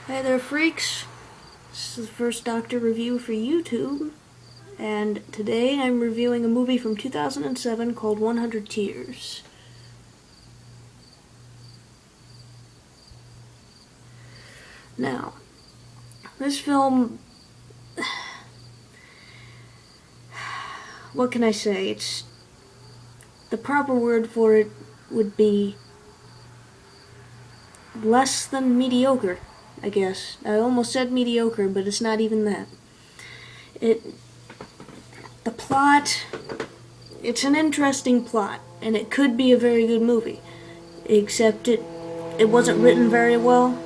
Hey there, freaks. This is the first Doctor review for YouTube, and today I'm reviewing a movie from 2007 called 100 Tears. Now, this film, what can I say? The proper word for it would be less than mediocre, I guess. I almost said mediocre, but it's not even that. The plot, it's an interesting plot, and it could be a very good movie, except it wasn't written very well.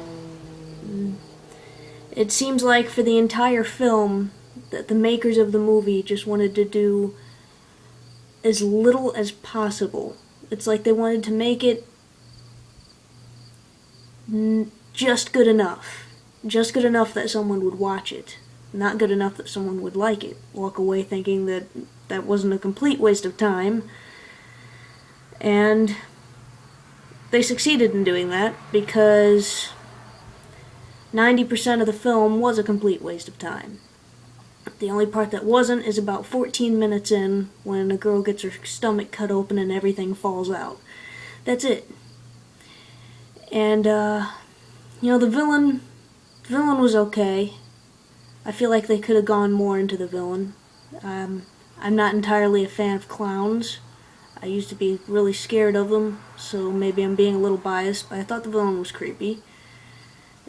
It seems like for the entire film that the makers of the movie just wanted to do as little as possible. It's like they wanted to make it just good enough. Just good enough that someone would watch it. Not good enough that someone would like it. Walk away thinking that that wasn't a complete waste of time. And they succeeded in doing that because 90% of the film was a complete waste of time. The only part that wasn't is about 14 minutes in when a girl gets her stomach cut open and everything falls out. That's it. And, the villain was okay. I feel like they could have gone more into the villain. I'm not entirely a fan of clowns. I used to be really scared of them, so maybe I'm being a little biased, but I thought the villain was creepy.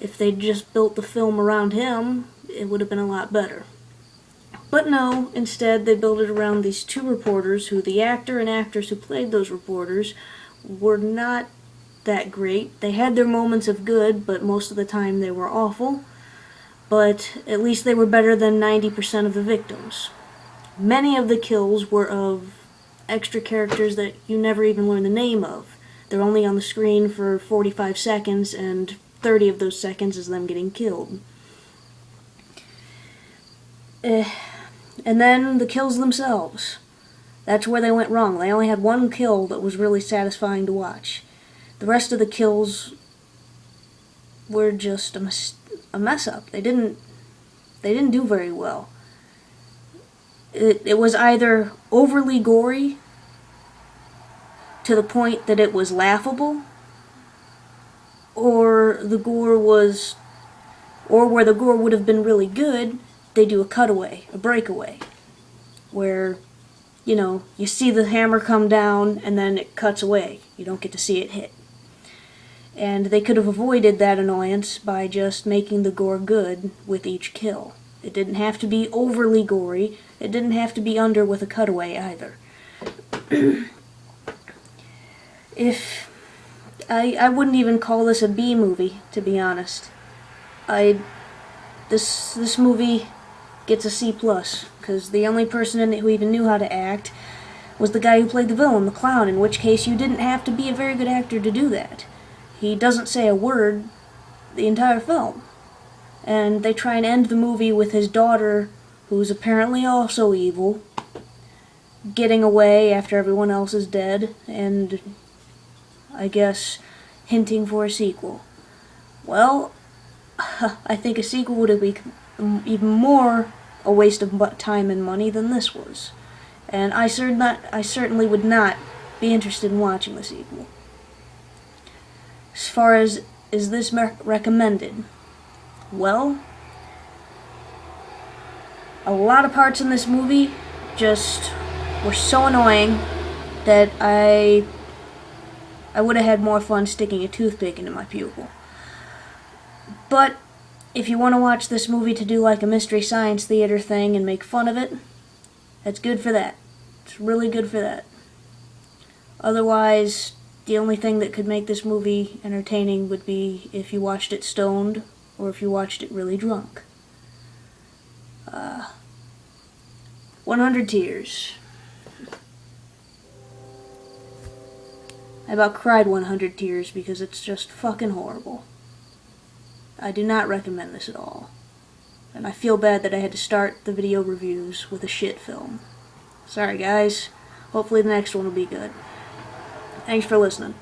If they'd just built the film around him, it would have been a lot better. But no, instead they built it around these two reporters who the actor and actress who played those reporters were not that great. They had their moments of good, but most of the time they were awful. But at least they were better than 90% of the victims. Many of the kills were of extra characters that you never even learn the name of. They're only on the screen for 45 seconds, and 30 of those seconds is them getting killed. And then the kills themselves. That's where they went wrong. They only had one kill that was really satisfying to watch. The rest of the kills were just a mess up. They didn't do very well. It was either overly gory to the point that it was laughable, or where the gore would have been really good, they do a cutaway, a breakaway, where, you see the hammer come down and then it cuts away. You don't get to see it hit. And they could have avoided that annoyance by just making the gore good with each kill. It didn't have to be overly gory. It didn't have to be under with a cutaway either. I wouldn't even call this a B movie, to be honest. This movie gets a C+, because the only person in it who even knew how to act was the guy who played the villain, the clown, in which case you didn't have to be a very good actor to do that. He doesn't say a word the entire film. And they try and end the movie with his daughter, who's apparently also evil, getting away after everyone else is dead, and I guess hinting for a sequel. Well, I think a sequel would have been even more a waste of time and money than this was. And I certainly would not be interested in watching the sequel. As far as, is this recommended? Well, a lot of parts in this movie just were so annoying that I would have had more fun sticking a toothpick into my pupil. But if you want to watch this movie to do like a Mystery Science Theater thing and make fun of it, that's good for that. It's really good for that. Otherwise, the only thing that could make this movie entertaining would be if you watched it stoned or if you watched it really drunk. 100 Tears. I about cried 100 tears because it's just fucking horrible. I do not recommend this at all. And I feel bad that I had to start the video reviews with a shit film. Sorry guys. Hopefully the next one will be good. Thanks for listening.